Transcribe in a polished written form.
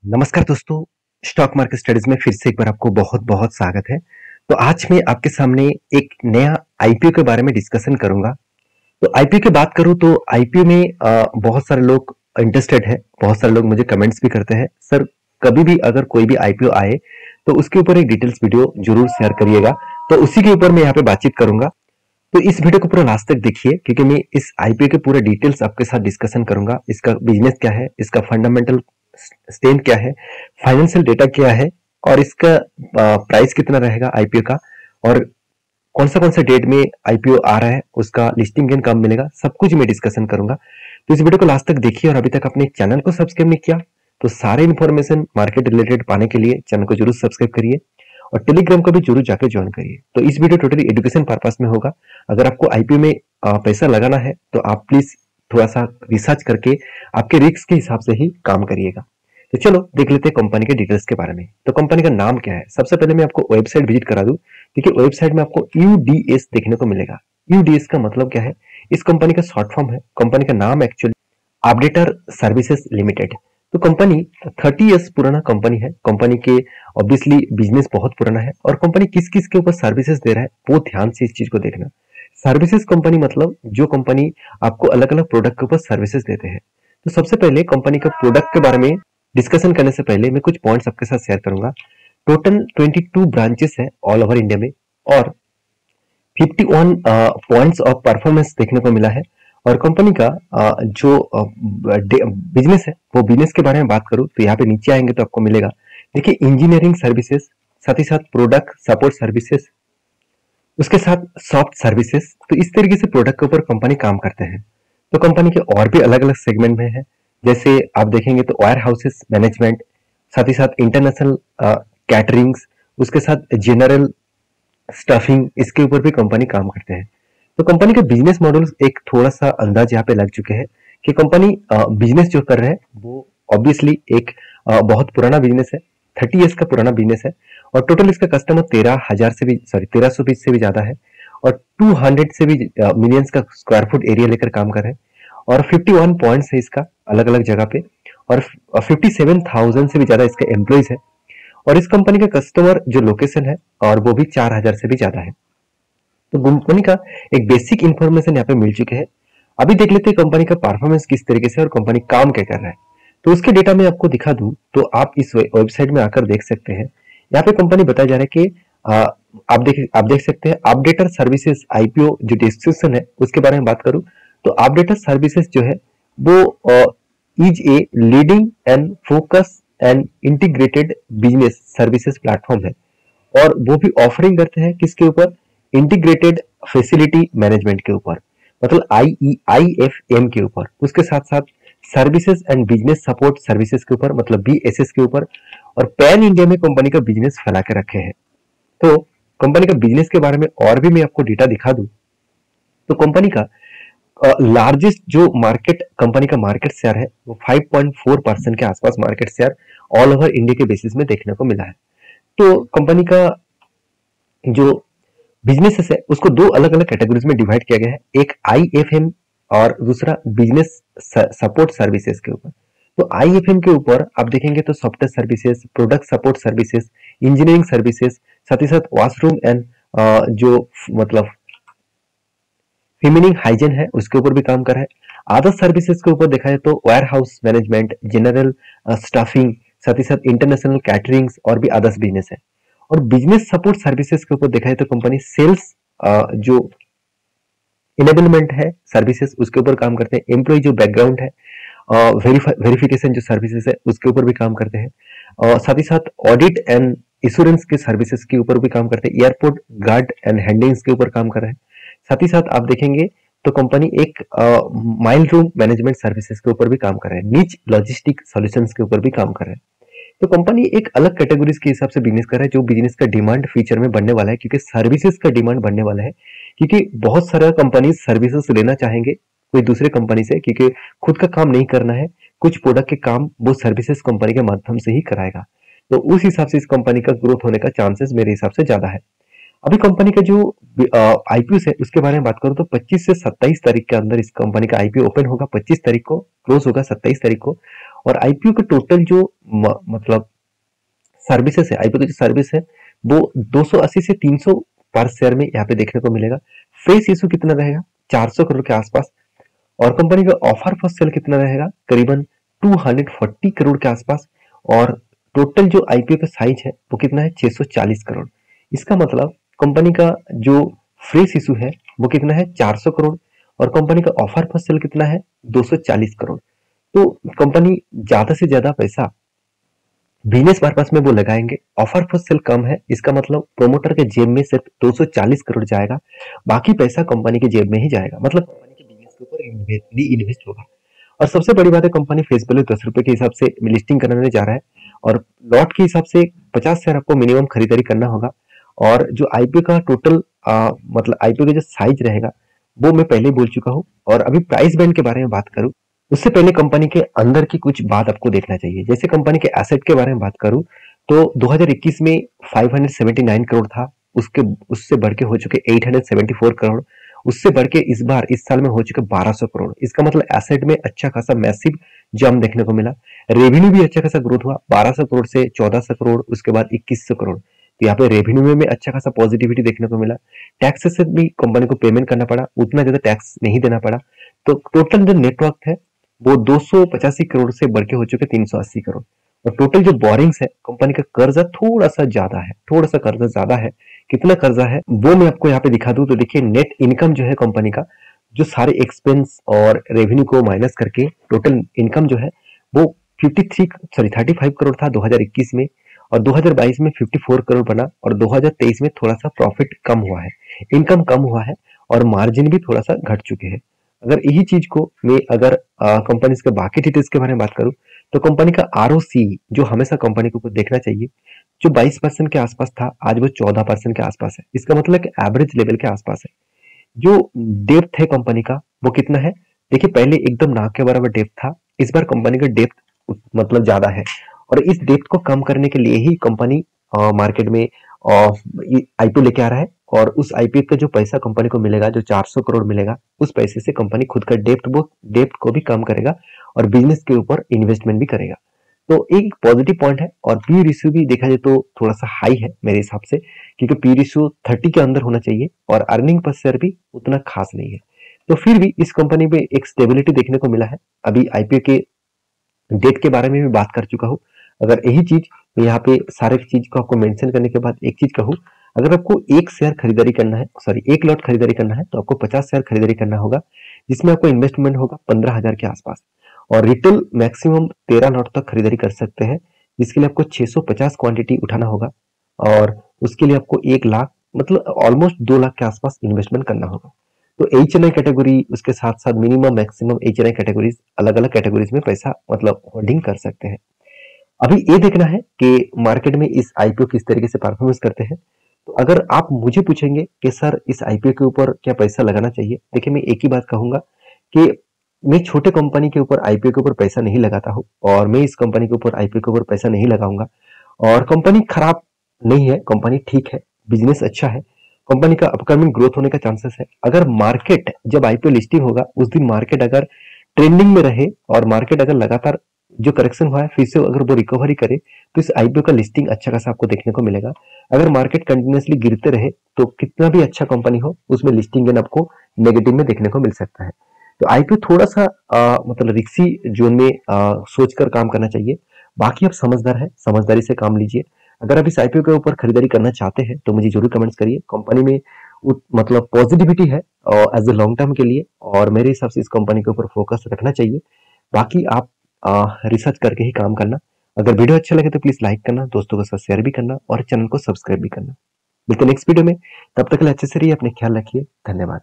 नमस्कार दोस्तों, stock market studies में फिर से एक बार आपको बहुत-बहुत स्वागत है। तो आज मैं आपके सामने एक नया आईपीओ के बारे में डिस्कशन करूँगा। तो आईपीओ की बात करूँ तो आईपीओ में बहुत सारे लोग इंटरेस्टेड है, बहुत सारे लोग मुझे कमेंट्स भी करते हैं, सर कभी भी अगर कोई भी आईपीओ आए, तो उसके ऊपर एक डिटेल्स वीडियो ज़रूर शेयर करिएगा। तो उसी के ऊपर मैं यहाँ पे बातचीत करूँगा। तो इस वीडियो को पूरा लास्ट तक देखिए क्योंकि मैं इस आईपीओ के पूरे डिटेल्स आपके साथ डिस्कशन करूँगा। इसका बिज़नेस क्या है, इसका फंडामेंटल स्ट्रेंथ क्या है, फाइनेंशियल डेटा क्या है और इसका प्राइस कितना रहेगा आईपीओ का और कौन सा डेट में आईपीओ आ रहा है, उसका लिस्टिंग गेन कब मिलेगा, सब कुछ मैं डिस्कशन करूंगा। तो इस वीडियो को लास्ट तक देखिए और अभी तक अपने चैनल को सब्सक्राइब नहीं किया तो सारे इन्फॉर्मेशन मार्केट रिलेटेड पाने के लिए चैनल को जरूर सब्सक्राइब करिए और टेलीग्राम को भी जरूर जाकर ज्वाइन करिए। तो इस वीडियो टोटली एजुकेशन पर्पस में होगा। अगर आपको आईपीओ में पैसा लगाना है तो आप प्लीज थोड़ा सा रिसर्च करके आपके रिस्क के हिसाब से ही काम करिएगा। तो चलो देख लेते हैं कंपनी के डिटेल्स के बारे में। तो कंपनी का नाम क्या है, सबसे पहले मैं आपको वेबसाइट विजिट करा दूं क्योंकि वेबसाइट में आपको यूडीएस देखने को मिलेगा। यूडीएस का मतलब क्या है, इस कंपनी का शॉर्ट फॉर्म है। कंपनी का नाम एक्चुअली अपडेटर सर्विसेज लिमिटेड। तो कंपनी 30 इयर्स पुराना कंपनी है। कंपनी के ऑब्वियसली बिजनेस बहुत पुराना है और कंपनी किस किस के ऊपर सर्विसेज दे रहा है वो ध्यान से इस चीज को देखना। सर्विसेज कंपनी मतलब जो कंपनी आपको अलग अलग प्रोडक्ट के ऊपर सर्विसेज देते हैं। तो सबसे पहले कंपनी का प्रोडक्ट के बारे में डिस्कशन करने से पहले मैं कुछ पॉइंट्स आपके साथ शेयर करूंगा। टोटल 22 ब्रांचेस है ऑल ओवर इंडिया में और 51 पॉइंट्स ऑफ परफॉर्मेंस देखने को मिला है। और कंपनी का जो बिजनेस है वो बिजनेस के बारे में बात करूं तो यहाँ पे नीचे आएंगे तो आपको मिलेगा, देखिए इंजीनियरिंग सर्विसेज, साथ ही साथ प्रोडक्ट सपोर्ट सर्विसेज, उसके साथ सॉफ्ट सर्विसेज। तो इस तरीके से प्रोडक्ट के ऊपर कंपनी काम करते हैं। तो कंपनी के और भी अलग अलग सेगमेंट में है, जैसे आप देखेंगे तो वायर हाउसेस मैनेजमेंट, साथ ही साथ इंटरनेशनल कैटरिंग्स, उसके साथ जनरल स्टाफिंग, इसके ऊपर भी कंपनी काम करते हैं। तो कंपनी के बिजनेस मॉडल एक थोड़ा सा अंदाज यहाँ पे लग चुके हैं कि कंपनी बिजनेस जो कर रहे हैं वो ऑब्वियसली एक बहुत पुराना बिजनेस है, 30 इयर्स का पुराना बिजनेस है और टोटल इसका कस्टमर 13,000 से भी 1320 से भी ज्यादा है और 200 से भी मिलियंस का स्क्वायर फुट एरिया लेकर काम कर रहे हैं और 51 पॉइंट्स है इसका अलग अलग जगह पे और 57,000 से भी ज्यादा इसका एम्प्लॉइज है और इस कंपनी का कस्टमर जो लोकेशन है और वो भी 4,000 से भी ज्यादा है। तो कंपनी का एक बेसिक इंफॉर्मेशन यहाँ पे मिल चुके हैं। अभी देख लेते हैं कंपनी का परफॉर्मेंस किस तरीके से और कंपनी काम क्या कर रहा है। तो उसके डेटा में आपको दिखा दूं तो आप इस वेबसाइट में आकर देख सकते हैं। यहाँ पे कंपनी बताया जा रहा है कि आप देख सकते हैं अपडेटर सर्विसेज आईपीओ जो डिस्क्रिप्शन है उसके बारे में बात करूं तो अपडेटर सर्विसेज जो है वो is a leading and focus and integrated business services platform है और वो भी ऑफरिंग करते हैं किसके ऊपर, इंटीग्रेटेड फैसिलिटी मैनेजमेंट के ऊपर, मतलब IEIFM के ऊपर, उसके साथ साथ services and business support services के ऊपर मतलब BSS के ऊपर और पैन इंडिया में कंपनी का बिजनेस फैला के रखे हैं। तो कंपनी का बिजनेस के बारे में और भी मैं आपको डेटा दिखा दूं तो कंपनी का लार्जेस्ट जो मार्केट कंपनी का मार्केट शेयर है वो 5.4% के आसपास market share all over India के बेसिस में देखने को मिला है। तो कंपनी का जो बिजनेसेस है उसको दो अलग अलग कैटेगरीज में डिवाइड किया गया है, एक IFM और दूसरा बिजनेस सपोर्ट सर्विसेज के ऊपर। तो IFM के ऊपर आप देखेंगे तो software services, product support services, engineering services, साथ ही साथ वॉशरूम एंड जो मतलब फेमिनिन हाइजीन है उसके ऊपर भी काम कर रहा है। अदर सर्विसेज के ऊपर देखा जाए तो wire house management, general staffing, साथ ही साथ इंटरनेशनल कैटरिंग्स और भी अदर्स बिजनेस है। और बिजनेस सपोर्ट सर्विसेज के ऊपर देखा जाए तो कंपनी सेल्स जो इनेबलमेंट है सर्विसेज उसके ऊपर काम करते हैं, एम्प्लॉय जो बैकग्राउंड है, वेरिफिकेशन जो सर्विसेज है उसके ऊपर भी काम करते हैं और साथ ही साथ ऑडिट एंड इंश्योरेंस के सर्विसेज के ऊपर भी काम करते हैं, एयरपोर्ट गार्ड एंड हैंडलिंग्स के ऊपर काम कर रहे हैं। साथ ही साथ आप देखेंगे तो कंपनी एक माइल रूम मैनेजमेंट सर्विसेज के ऊपर भी काम कर रहे हैं, नीच लॉजिस्टिक सॉल्यूशंस के ऊपर भी काम कर रहे हैं। तो कंपनी एक अलग कैटेगरीज के हिसाब से बिजनेस कर रहा है जो बिजनेस का डिमांड फ्यूचर में बढ़ने वाला है क्योंकि सर्विसेज का डिमांड बढ़ने वाला है क्योंकि बहुत सारा कंपनी सर्विसेज लेना चाहेंगे कोई दूसरे कंपनी से क्योंकि खुद का काम नहीं करना है, कुछ प्रोडक्ट के काम वो सर्विसेज कंपनी के माध्यम से ही कराएगा। तो उस हिसाब से इस कंपनी का ग्रोथ होने का चांसेस मेरे हिसाब से ज्यादा है। अभी कंपनी का जो आईपीओ है उसके बारे में बात करूं तो 25 से 27 तारीख के अंदर इस कंपनी का आईपीओ ओपन होगा, 25 तारीख को क्लोज होगा 27 तारीख को और आईपीओ का टोटल जो मतलब सर्विसेज है, आईपीओ की जो सर्विस है वो 280 से 300 पर शेयर में यहाँ पे देखने को मिलेगा। फेस इशू कितना रहेगा, 400 करोड़ के आसपास। और कंपनी का ऑफर फॉर सेल कितना रहेगा, करीबन 240 करोड़ के आसपास। और टोटल जो आईपीओ का साइज है वो कितना है, 640 करोड़। इसका मतलब कंपनी का जो फ्रेश इशू है वो कितना है, 400 करोड़। और कंपनी का ऑफर फॉर सेल कितना है, 240 करोड़। तो कंपनी ज्यादा से ज्यादा पैसा बिजनेस पर्पस में वो लगाएंगे। ऑफर फॉर सेल कम है, इसका मतलब प्रोमोटर के जेब में सिर्फ 240 करोड़ जाएगा, बाकी पैसा कंपनी के जेब में ही जाएगा, मतलब कंपनी के बिजनेस के ऊपर इन्वेस्ट होगा। और सबसे बड़ी बात है, कंपनी फेस वैल्यू 10 रुपए के हिसाब से लिस्टिंग कराने जा रहा है। और लॉट के हिसाब से 50 शेयर आपको मिनिमम खरीदारी करना होगा। और जो आईपीओ का टोटल मतलब आईपीओ का जो साइज रहेगा वो मैं पहले ही बोल चुका हूँ। और अभी प्राइस बैंड के बारे में बात करूँ, उससे पहले कंपनी के अंदर की कुछ बात आपको देखना चाहिए। जैसे कंपनी के एसेट के बारे में बात करूं तो 2021 में 579 करोड़ था, उसके उससे बढ़ के हो चुके 874 करोड़। उससे बढ़ के इस बार इस साल में हो चुके 1200 करोड़। इसका मतलब एसेट में अच्छा खासा मैसिव जंप देखने को मिला। रेवेन्यू भी अच्छा खासा ग्रोथ हुआ, 1200 करोड़ से 1400 करोड़, उसके बाद 2100 करोड़। तो यहाँ पे रेवेन्यू में अच्छा खासा पॉजिटिविटी देखने को मिला। टैक्स से भी कंपनी को पेमेंट करना पड़ा, उतना ज्यादा टैक्स नहीं देना पड़ा। तो टोटल जो नेटवर्क है वो 285 करोड़ से बढ़ के हो चुके 380 करोड़। और टोटल जो बोरिंग्स है, कंपनी का कर्जा थोड़ा सा ज्यादा है, थोड़ा सा कर्जा ज्यादा है। कितना कर्जा है वो मैं आपको यहाँ पे दिखा दूं तो देखिए, नेट इनकम जो है कंपनी का, जो सारे एक्सपेंस और रेवेन्यू को माइनस करके टोटल इनकम जो है वो 35 करोड़ था 2021 में। और 2022 में 54 करोड़ बना। और 2023 में थोड़ा सा प्रॉफिट कम हुआ है, इनकम कम हुआ है, और मार्जिन भी थोड़ा सा घट चुके हैं। अगर यही चीज को मैं अगर कंपनी के बाकी डिटेल्स के बारे में बात करूं तो कंपनी का आरओसी जो हमेशा कंपनी को देखना चाहिए, जो 22% के आसपास था आज वो 14% के आसपास है। इसका मतलब कि एवरेज लेवल के आसपास है। जो डेप्थ है कंपनी का वो कितना है, देखिए पहले एकदम नाक के बराबर डेप्थ था, इस बार कंपनी का डेप्थ मतलब ज्यादा है। और इस डेप्थ को कम करने के लिए ही कंपनी मार्केट में आईपीओ लेके आ रहा है। और उस आईपीओ का जो पैसा कंपनी को मिलेगा, जो 400 करोड़ मिलेगा, उस पैसे से कंपनी खुद का डेप्थ को भी कम करेगा और बिजनेस के ऊपर इन्वेस्टमेंट भी करेगा। तो एक पॉजिटिव पॉइंट है। और पी रेशियो भी देखा जाए तो थोड़ा सा हाई है मेरे हिसाब से, क्योंकि पी रेशियो 30 के अंदर होना चाहिए। और अर्निंग पर शेयर भी उतना खास नहीं है। तो फिर भी इस कंपनी में एक स्टेबिलिटी देखने को मिला है। अभी आईपीओ के डेट के बारे में भी बात कर चुका हूँ। अगर यही चीज यहाँ पे सारे चीज को आपको मेंशन करने के बाद एक चीज कहूँ, अगर आपको एक शेयर खरीदारी करना है, सॉरी एक लॉट खरीदारी करना है, तो आपको 50 शेयर खरीदारी करना होगा, जिसमें आपको इन्वेस्टमेंट होगा 15,000 के आसपास। और रिटेल मैक्सिमम 13 लॉट तक खरीदारी कर सकते हैं, जिसके लिए आपको 650 क्वांटिटी उठाना होगा। और उसके लिए आपको 1 लाख मतलब ऑलमोस्ट 2 लाख के आसपास इन्वेस्टमेंट करना होगा। तो एच एन आई कैटेगरी, उसके साथ साथ मिनिमम मैक्सिमम एच एन आई कैटेगरीज, अलग अलग कैटेगरीज में पैसा मतलब होल्डिंग कर सकते हैं। अभी ये देखना है कि मार्केट में इस आईपीओ किस तरीके से परफॉर्मेंस करते हैं। तो अगर आप मुझे पूछेंगे कि सर इस आईपीओ के ऊपर क्या पैसा लगाना चाहिए, देखिए मैं एक ही बात कहूंगा कि मैं छोटे कंपनी के ऊपर आईपीओ के ऊपर पैसा नहीं लगाता हूँ, और मैं इस कंपनी के ऊपर आईपीओ के ऊपर पैसा नहीं लगाऊंगा। और कंपनी खराब नहीं है, कंपनी ठीक है, बिजनेस अच्छा है, कंपनी का अपकमिंग ग्रोथ होने का चांसेस है। अगर मार्केट जब आईपीओ लिस्टिंग होगा उस दिन मार्केट अगर ट्रेंडिंग में रहे और मार्केट अगर लगातार जो करेक्शन हुआ है फिर से अगर वो रिकवरी करे, तो इस आईपीओ का लिस्टिंग अच्छा खासा आपको देखने को मिलेगा। अगर मार्केट कंटिन्यूसली गिरते रहे तो कितना भी अच्छा कंपनी हो उसमें लिस्टिंग गेन आपको नेगेटिव में देखने को मिल सकता है। तो आईपीओ थोड़ा सा मतलब रिक्सी जोन में सोचकर काम करना चाहिए। बाकी आप समझदार है, समझदारी से काम लीजिए। अगर आप इस आईपीओ के ऊपर खरीदारी करना चाहते हैं तो मुझे जरूर कमेंट्स करिए। कंपनी में मतलब पॉजिटिविटी है एज ए लॉन्ग टर्म के लिए, और मेरे हिसाब से इस कंपनी के ऊपर फोकस रखना चाहिए। बाकी आप रिसर्च करके ही काम करना। अगर वीडियो अच्छा लगे तो प्लीज लाइक करना, दोस्तों के साथ शेयर भी करना, और चैनल को सब्सक्राइब भी करना। मिलते हैं नेक्स्ट वीडियो में, तब तक के लिए अच्छे से रहिए, अपने ख्याल रखिए, धन्यवाद।